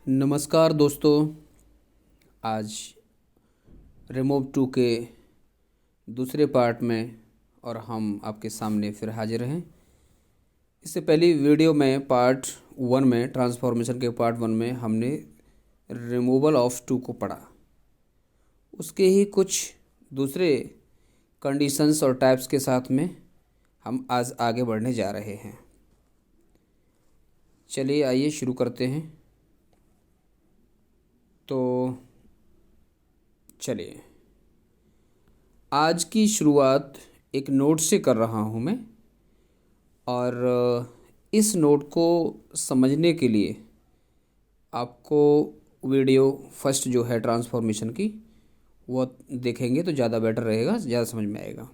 नमस्कार दोस्तों। आज रिमूव टू के दूसरे पार्ट में और हम आपके सामने फिर हाजिर हैं। इससे पहली वीडियो में पार्ट वन में ट्रांसफॉर्मेशन के पार्ट वन में हमने रिमूवल ऑफ टू को पढ़ा। उसके ही कुछ दूसरे कंडीशंस और टाइप्स के साथ में हम आज आगे बढ़ने जा रहे हैं। चलिए आइए शुरू करते हैं। तो चलिए आज की शुरुआत एक नोट से कर रहा हूँ मैं, और इस नोट को समझने के लिए आपको वीडियो फर्स्ट जो है ट्रांसफॉर्मेशन की वो देखेंगे तो ज़्यादा बेटर रहेगा, ज़्यादा समझ में आएगा।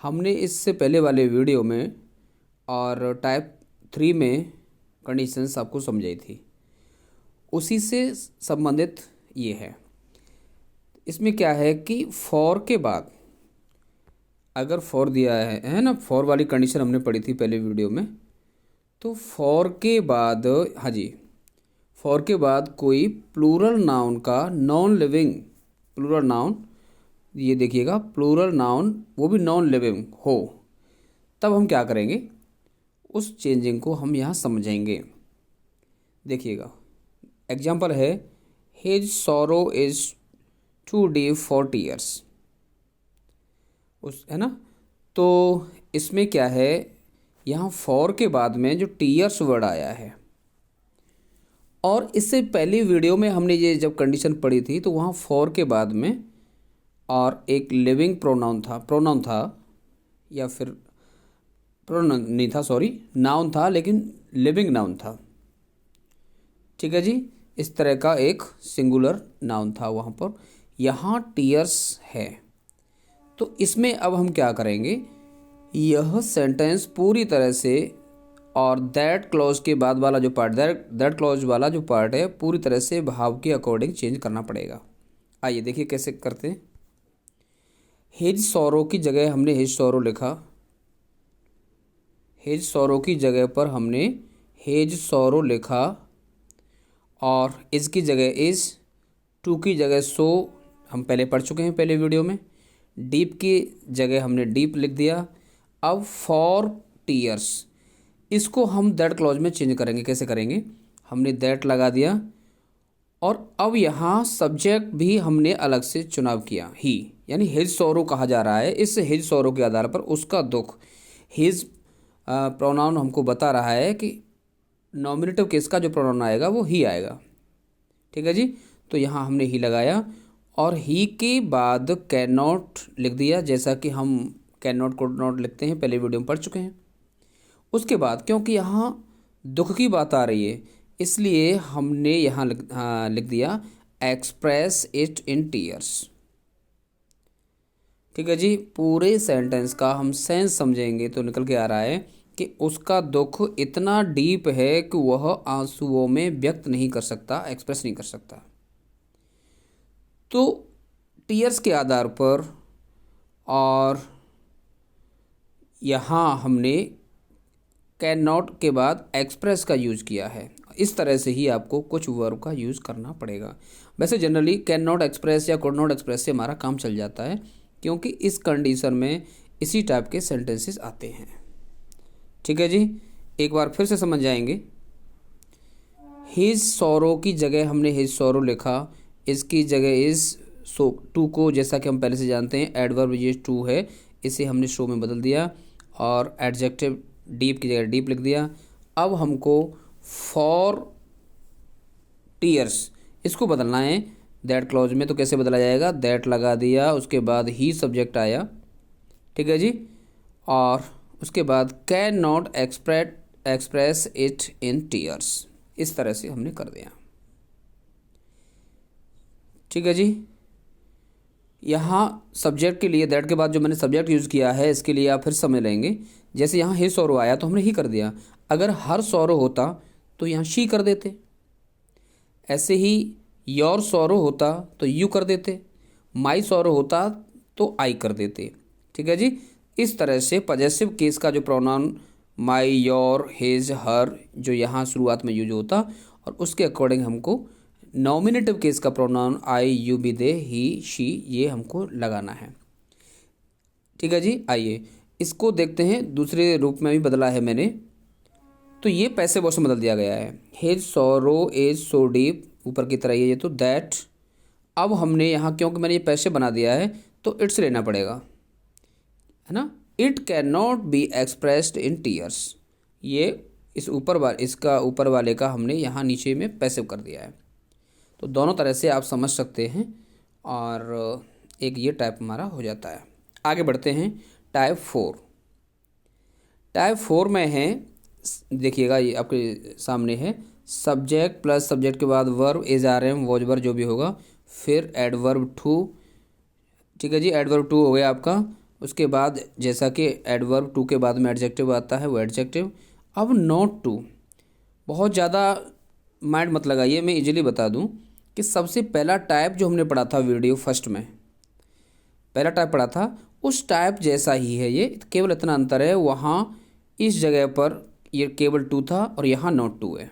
हमने इससे पहले वाले वीडियो में और टाइप 3 में कंडीशंस आपको समझाई थी, उसी से संबंधित ये है। इसमें क्या है कि फॉर के बाद अगर फॉर दिया है ना, फॉर वाली कंडीशन हमने पढ़ी थी पहले वीडियो में। तो फॉर के बाद, हाँ जी, फॉर के बाद कोई प्लूरल नाउन का नॉन लिविंग प्लूरल नाउन, ये देखिएगा प्लूरल नाउन वो भी नॉन लिविंग हो, तब हम क्या करेंगे, उस चेंजिंग को हम यहाँ समझेंगे। देखिएगा एग्जाम्पल है, his sorrow is too deep for tears, उस है ना। तो इसमें क्या है, यहाँ फॉर के बाद में जो टीयर्स वर्ड आया है, और इससे पहली वीडियो में हमने ये जब कंडीशन पढ़ी थी तो वहाँ फॉर के बाद में और एक लिविंग प्रोनाउन था या फिर प्रोनाउन नहीं था, सॉरी नाउन था, लेकिन लिविंग नाउन था। ठीक है जी, इस तरह का एक सिंगुलर नाउन था वहाँ पर। यहाँ टीयर्स है, तो इसमें अब हम क्या करेंगे, यह सेंटेंस पूरी तरह से और दैट क्लॉज के बाद वाला जो पार्ट, दैट क्लॉज वाला जो पार्ट है, पूरी तरह से भाव के अकॉर्डिंग चेंज करना पड़ेगा। आइए देखिए कैसे करते हैं। हिज सॉरो की जगह हमने हिज सॉरो लिखा, हिज सॉरो की जगह पर हमने हिज सॉरो लिखा, और इसकी जगह इज, टू की जगह सो हम पहले पढ़ चुके हैं पहले वीडियो में। डीप की जगह हमने डीप लिख दिया। अब फॉर टीयर्स, इसको हम दैट क्लॉज में चेंज करेंगे। कैसे करेंगे, हमने दैट लगा दिया, और अब यहाँ सब्जेक्ट भी हमने अलग से चुनाव किया, ही, यानी हिज सॉरो कहा जा रहा है। इस हिज सॉरो के आधार पर उसका दुख, हिज प्रोनाउन हमको बता रहा है कि नॉमिनेटिव केस का जो प्रोनाउन आएगा वो ही आएगा। ठीक है जी, तो यहाँ हमने ही लगाया, और ही के बाद कैन नॉट लिख दिया, जैसा कि हम कैन नॉट कुड नॉट लिखते हैं, पहले वीडियो में पढ़ चुके हैं। उसके बाद क्योंकि यहाँ दुख की बात आ रही है, इसलिए हमने यहाँ लिख दिया एक्सप्रेस इट इन टीयर्स। ठीक है जी, पूरे सेंटेंस का हम सेंस समझेंगे तो निकल के आ रहा है कि उसका दुख इतना डीप है कि वह आंसुओं में व्यक्त नहीं कर सकता, एक्सप्रेस नहीं कर सकता। तो टीयर्स के आधार पर, और यहाँ हमने कैन नॉट के बाद एक्सप्रेस का यूज़ किया है। इस तरह से ही आपको कुछ वर्ब का यूज़ करना पड़ेगा। वैसे जनरली कैन नॉट एक्सप्रेस या कुड नॉट एक्सप्रेस से हमारा काम चल जाता है, क्योंकि इस कंडीशन में इसी टाइप के सेंटेंसेस आते हैं। ठीक है जी, एक बार फिर से समझ जाएंगे। हिज सॉरो की जगह हमने हिज सॉरो लिखा, इसकी जगह इज सो, टू को जैसा कि हम पहले से जानते हैं एडवर्ब ये टू है, इसे हमने शो में बदल दिया, और एडजेक्टिव डीप की जगह डीप लिख दिया। अब हमको फॉर टीयर्स इसको बदलना है दैट क्लॉज में, तो कैसे बदला जाएगा, दैट लगा दिया, उसके बाद ही सब्जेक्ट आया। ठीक है जी, और उसके बाद can not express it in tears, इस तरह से हमने कर दिया। ठीक है जी, यहाँ सब्जेक्ट के लिए दैट के बाद जो मैंने सब्जेक्ट यूज़ किया है, इसके लिए आप फिर समझ लेंगे। जैसे यहाँ हिज सॉरो आया तो हमने ही कर दिया, अगर हर सॉरो होता तो यहाँ शी कर देते, ऐसे ही योर सॉरो होता तो यू कर देते, माई सॉरो होता तो आई कर देते। ठीक है जी, इस तरह से पॉजेसिव केस का जो प्रोनाउन माई, योर, हिज, हर जो यहाँ शुरुआत में यूज होता, और उसके अकॉर्डिंग हमको नॉमिनेटिव केस का pronoun I, you, we, they, he, she ये हमको लगाना है। ठीक है जी, आइए इसको देखते हैं, दूसरे रूप में भी बदला है मैंने। तो ये पैसिव वॉइस में बदल दिया गया है। His sorrow is so deep, ऊपर की तरह ये तो दैट। अब हमने यहाँ क्योंकि मैंने ये पैसिव बना दिया है तो इट्स लेना पड़ेगा, है ना। It can not be expressed in tears, ये इसका ऊपर वाले का हमने यहाँ नीचे में पैसिव कर दिया है। तो दोनों तरह से आप समझ सकते हैं और एक ये टाइप हमारा हो जाता है। आगे बढ़ते हैं टाइप 4। टाइप 4 में है, देखिएगा ये आपके सामने है, सब्जेक्ट प्लस सब्जेक्ट के बाद verb, is, are, am, was, were जो भी होगा, फिर एडवर्ब टू। ठीक है जी, एडवर्ब टू हो गया आपका। उसके बाद जैसा कि एडवर्ब टू के बाद में एडजेक्टिव आता है वो एडजेक्टिव। अब नॉट टू, बहुत ज़्यादा माइंड मत लगाइए, मैं इजीली बता दूं कि सबसे पहला टाइप जो हमने पढ़ा था वीडियो फर्स्ट में, पहला टाइप पढ़ा था उस टाइप जैसा ही है ये, केवल इतना अंतर है, वहाँ इस जगह पर ये केवल टू था और यहाँ नॉट टू है।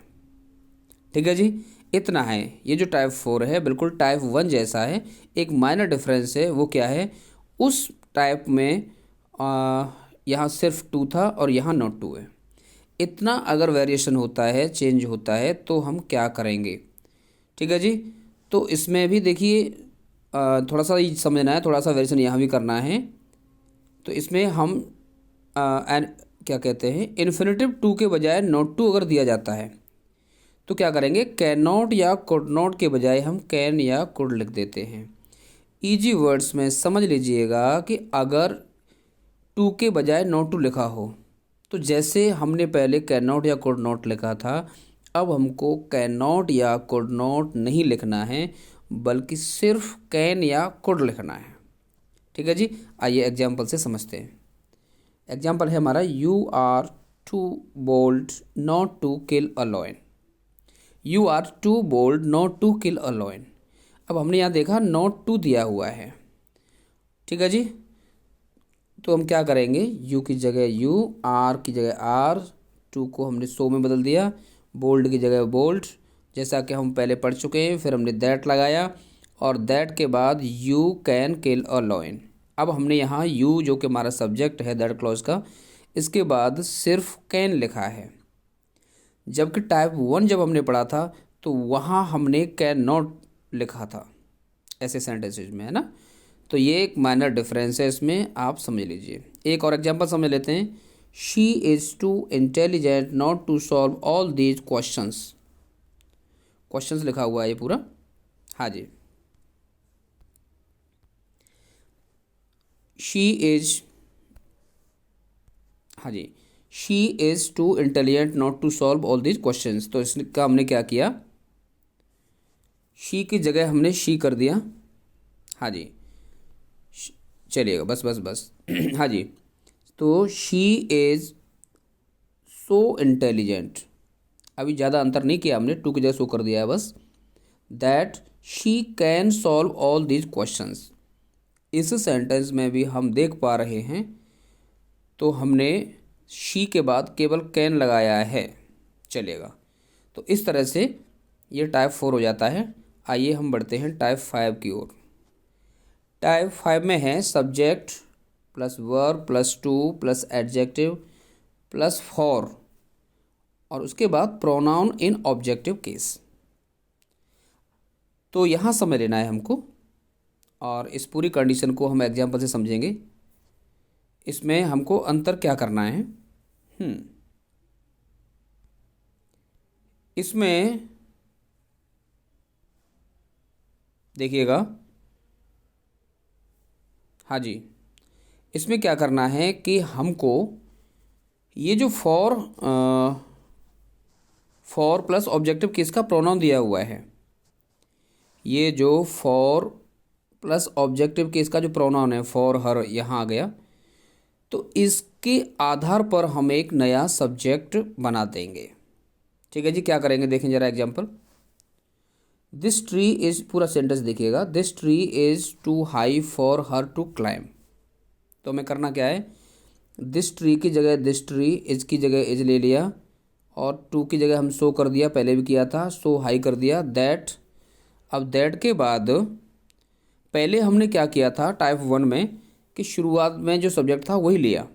ठीक है जी, इतना है। ये जो टाइप 4 है बिल्कुल टाइप 1 जैसा है, एक माइनर डिफरेंस है। वो क्या है, उस टाइप में यहाँ सिर्फ टू था और यहाँ नॉट टू है। इतना अगर वेरिएशन होता है, चेंज होता है तो हम क्या करेंगे। ठीक है जी, तो इसमें भी देखिए थोड़ा सा समझना है, थोड़ा सा वेरिएशन यहाँ भी करना है। तो इसमें हम क्या कहते हैं, इन्फिनेटिव टू के बजाय नॉट टू अगर दिया जाता है तो क्या करेंगे, कैन नॉट या कुड नॉट के बजाय हम कैन या कुड लिख देते हैं। ईजी वर्ड्स में समझ लीजिएगा कि अगर टू के बजाय नॉट टू लिखा हो तो जैसे हमने पहले कैन नॉट या कुड नॉट लिखा था, अब हमको कैन नॉट या कुड नॉट नहीं लिखना है बल्कि सिर्फ कैन या कुड लिखना है। ठीक है जी, आइए एग्जाम्पल से समझते हैं। एग्जाम्पल है हमारा, you are too bold not to kill a lion. You are too bold not to kill a lion. अब हमने यहाँ देखा नॉट टू दिया हुआ है। ठीक है जी, तो हम क्या करेंगे, यू की जगह यू, आर की जगह आर, टू को हमने सो में बदल दिया, बोल्ड की जगह बोल्ड, जैसा कि हम पहले पढ़ चुके हैं। फिर हमने दैट लगाया और दैट के बाद you can kill a lion. अब हमने यहाँ यू जो कि हमारा सब्जेक्ट है दैट क्लॉज का, इसके बाद सिर्फ कैन लिखा है। जबकि टाइप 1 जब हमने पढ़ा था तो वहाँ हमने कैन नॉट लिखा था ऐसे सेंटेंसेज में, है ना। तो ये एक माइनर डिफरेंस है, इसमें आप समझ लीजिए। एक और एग्जांपल समझ लेते हैं। She is too intelligent not to solve all these questions. Questions लिखा हुआ है ये पूरा, हाँ जी। शी इज़, हाँ जी, she is too intelligent not to solve all these questions. तो इसका हमने क्या किया, शी की जगह हमने शी कर दिया। हाँ जी, चलिएगा, बस बस बस हाँ जी, तो शी इज़ सो इंटेलिजेंट, अभी ज़्यादा अंतर नहीं किया हमने, टू की जगह सो कर दिया है बस। That she can solve all these questions. इस सेंटेंस में भी हम देख पा रहे हैं तो हमने शी के बाद केवल कैन लगाया है, चलेगा। तो इस तरह से ये टाइप 4 हो जाता है। आइए हम बढ़ते हैं टाइप 5 की ओर। टाइप 5 में है subject plus verb plus two plus adjective plus for और उसके बाद प्रोनाउन इन ऑब्जेक्टिव केस। तो यहाँ समझ लेना है हमको और इस पूरी कंडीशन को हम एग्जाम्पल से समझेंगे। इसमें हमको अंतर क्या करना है, इसमें देखिएगा, हाँ जी, इसमें क्या करना है कि हमको ये जो फॉर प्लस ऑब्जेक्टिव किसका प्रोनाउन दिया हुआ है, ये जो फॉर प्लस ऑब्जेक्टिव किसका जो प्रोनाउन है फॉर हर यहाँ आ गया, तो इसके आधार पर हम एक नया सब्जेक्ट बना देंगे। ठीक है जी, क्या करेंगे देखें जरा एग्जांपल। दिस ट्री इज़, पूरा सेंटेंस देखिएगा, this tree is too high for her to climb. तो हमें करना क्या है, दिस ट्री की जगह दिस ट्री, इज की जगह इज ले लिया और टू की जगह हम सो कर दिया, पहले भी किया था, सो हाई कर दिया, दैट। अब दैट के बाद पहले हमने क्या किया था टाइप 1 में कि शुरुआत में जो सब्जेक्ट था वही लिया,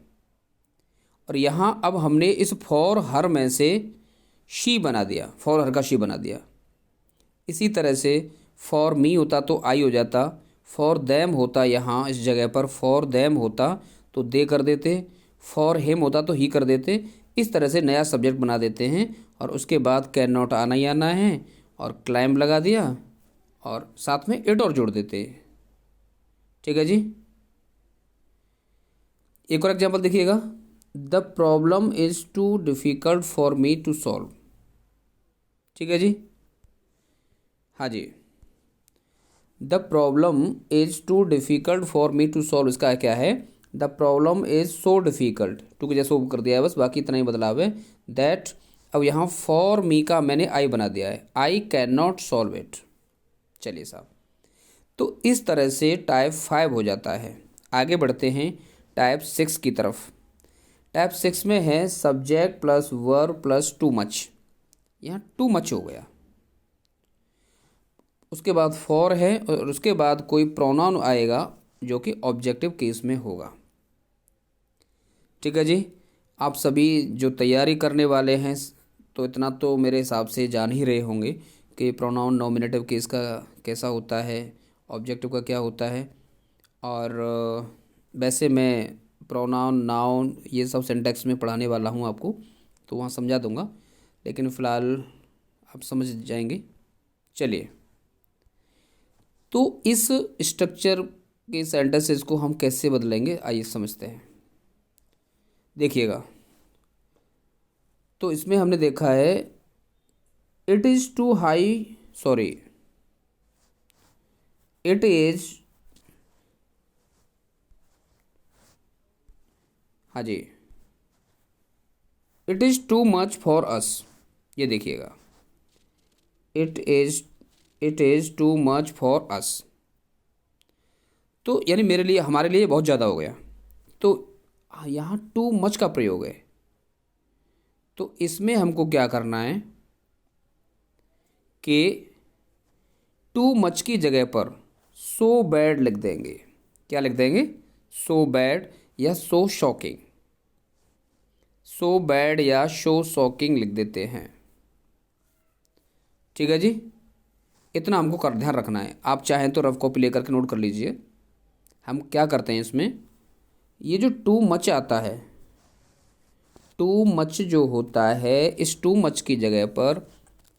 और यहाँ अब हमने इस फॉर हर में से शी बना दिया, फॉर हर का शी बना दिया। इसी तरह से फॉर मी होता तो आई हो जाता, फॉर देम होता यहाँ इस जगह पर फॉर देम होता तो दे कर देते, फॉर हिम होता तो ही कर देते। इस तरह से नया सब्जेक्ट बना देते हैं, और उसके बाद कैन नॉट आना ही आना है, और क्लाइंब लगा दिया, और साथ में इट और जोड़ देते। ठीक है जी। एक और एग्जाम्पल देखिएगा, the problem is too difficult for me to solve. ठीक है जी। हाँ जी, the problem is too difficult for me to solve, इसका क्या है, the problem is so difficult, too के जैसे कर दिया है बस, बाकी इतना ही बदलाव है। दैट अब यहाँ फॉर मी का मैंने आई बना दिया है, I can not solve it. चलिए साहब, तो इस तरह से टाइप 5 हो जाता है। आगे बढ़ते हैं टाइप 6 की तरफ। टाइप 6 में है subject plus verb plus too much. यहाँ टू मच हो गया, उसके बाद फॉर है, और उसके बाद कोई प्रोनाउन आएगा जो कि ऑब्जेक्टिव केस में होगा। ठीक है जी। आप सभी जो तैयारी करने वाले हैं तो इतना तो मेरे हिसाब से जान ही रहे होंगे कि प्रोनाउन नॉमिनेटिव केस का कैसा होता है, ऑब्जेक्टिव का क्या होता है। और वैसे मैं प्रोनाउन नाउन ये सब सिंटैक्स में पढ़ाने वाला हूँ आपको, तो वहाँ समझा दूँगा, लेकिन फ़िलहाल आप समझ जाएंगे। चलिए, तो इस स्ट्रक्चर के सेंटेंसेस को हम कैसे बदलेंगे आइए समझते हैं। देखिएगा, तो इसमें हमने देखा है it is too high, sorry, it is, हाँ जी, it is too much for us. ये देखिएगा, it is too much for us, तो यानी मेरे लिए, हमारे लिए बहुत ज़्यादा हो गया। तो यहाँ टू मच का प्रयोग है, तो इसमें हमको क्या करना है कि टू मच की जगह पर सो बैड लिख देंगे। क्या लिख देंगे, सो बैड या सो शॉकिंग, सो बैड या शो शॉकिंग लिख देते हैं। ठीक है जी, इतना हमको कर ध्यान रखना है। आप चाहें तो रफ कॉपी लेकर के नोट कर लीजिए। हम क्या करते हैं इसमें, ये जो टू मच आता है, टू मच जो होता है, इस टू मच की जगह पर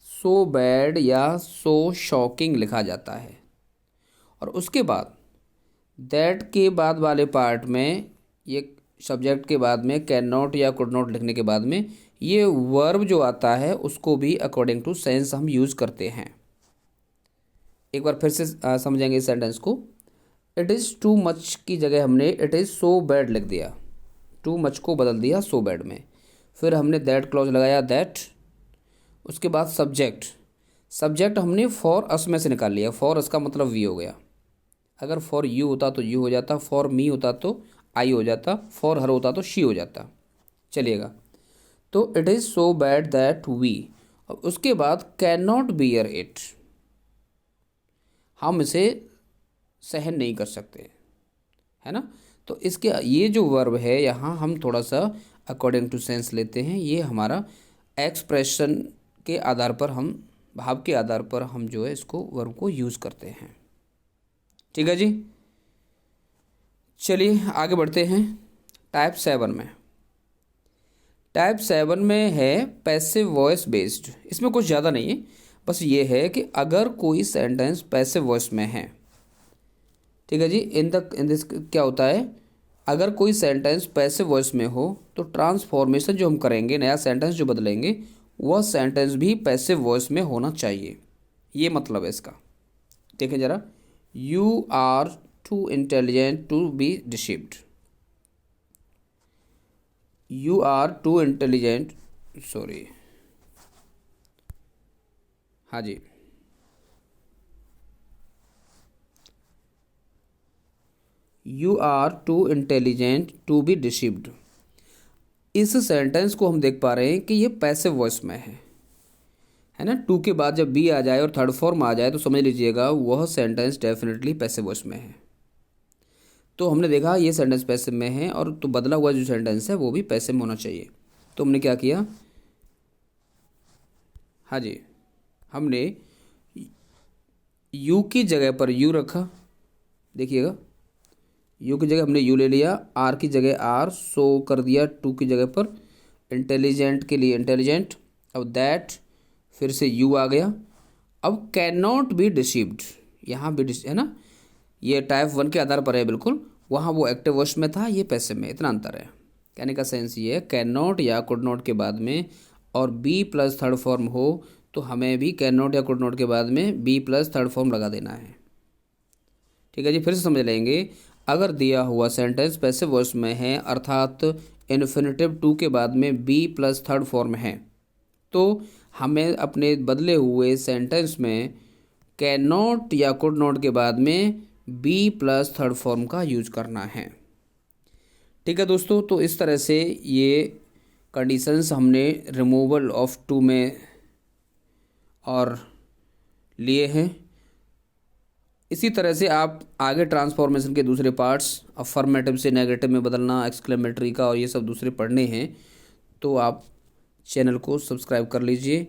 सो बैड या सो शॉकिंग लिखा जाता है, और उसके बाद दैट के बाद वाले पार्ट में, ये सब्जेक्ट के बाद में कैन नॉट या कुड नॉट लिखने के बाद में ये वर्ब जो आता है उसको भी अकॉर्डिंग टू सेंस हम यूज़ करते हैं। एक बार फिर से समझेंगे इस सेंटेंस को। इट इज़ टू मच की जगह हमने इट इज़ सो बैड लिख दिया, टू मच को बदल दिया सो बैड में। फिर हमने दैट क्लॉज लगाया, दैट। उसके बाद सब्जेक्ट, सब्जेक्ट हमने फॉर अस में से निकाल लिया, फॉर अस का मतलब वी हो गया। अगर फॉर यू होता तो यू हो जाता, फॉर मी होता तो आई हो जाता, फॉर हर होता तो शी हो जाता। चलिएगा, तो it is so bad that we, और उसके बाद कैन नॉट बियर इट, हम इसे सहन नहीं कर सकते, है ना। तो इसके ये जो वर्ब है यहाँ हम थोड़ा सा अकॉर्डिंग टू सेंस लेते हैं। ये हमारा एक्सप्रेशन के आधार पर, हम भाव के आधार पर हम जो है इसको वर्ब को यूज़ करते हैं। ठीक है जी। चलिए आगे बढ़ते हैं टाइप 7 में। टाइप 7 में है पैसिव वॉइस बेस्ड। इसमें कुछ ज़्यादा नहीं है, बस ये है कि अगर कोई सेंटेंस पैसिव वॉइस में है, ठीक है जी, इन दिस क्या होता है, अगर कोई सेंटेंस पैसिव वॉइस में हो तो ट्रांसफॉर्मेशन जो हम करेंगे, नया सेंटेंस जो बदलेंगे, वह सेंटेंस भी पैसिव वॉइस में होना चाहिए। ये मतलब है इसका। देखें ज़रा, you are too intelligent to be deceived, you are too intelligent, sorry, हाँ जी, you are too intelligent to be deceived. इस सेंटेंस को हम देख पा रहे हैं कि ये पैसिव वॉइस में है ना। टू के बाद जब बी आ जाए और थर्ड फॉर्म आ जाए तो समझ लीजिएगा वह सेंटेंस डेफिनेटली पैसिव वॉइस में है। तो हमने देखा ये सेंटेंस पैसिव में है और तो बदला हुआ जो सेंटेंस है वो भी पैसिव में होना चाहिए। तो हमने क्या किया, हाँ जी, हमने यू की जगह पर यू रखा, देखिएगा यू की जगह हमने यू ले लिया, आर की जगह आर, सो कर दिया टू की जगह पर, इंटेलिजेंट के लिए इंटेलिजेंट, अब दैट, फिर से यू आ गया। अब कैन नॉट बी डिसीव्ड, यहाँ भी है ना, ये टाइप 1 के आधार पर है बिल्कुल, वहाँ वो एक्टिव वॉइस में था, ये पैसिव में, इतना अंतर है। कहने का सेंस ये है कैन नॉट या कुड नॉट के बाद में और बी प्लस थर्ड फॉर्म हो तो हमें भी कैन नॉट या कुड नॉट के बाद में बी प्लस थर्ड फॉर्म लगा देना है। ठीक है जी, फिर से समझ लेंगे। अगर दिया हुआ सेंटेंस पैसिव वॉइस में है अर्थात इन्फिनेटिव टू के बाद में बी प्लस थर्ड फॉर्म है तो हमें अपने बदले हुए सेंटेंस में कैन नॉट या कुड नॉट के बाद में बी प्लस थर्ड फॉर्म का यूज करना है। ठीक है दोस्तों, तो इस तरह से ये कंडीशंस हमने रिमूवल ऑफ टू में और लिए हैं। इसी तरह से आप आगे ट्रांसफॉर्मेशन के दूसरे पार्ट्स अफर्मेटिव से नेगेटिव में बदलना, एक्सक्लेमेटरी का और ये सब दूसरे पढ़ने हैं तो आप चैनल को सब्सक्राइब कर लीजिए।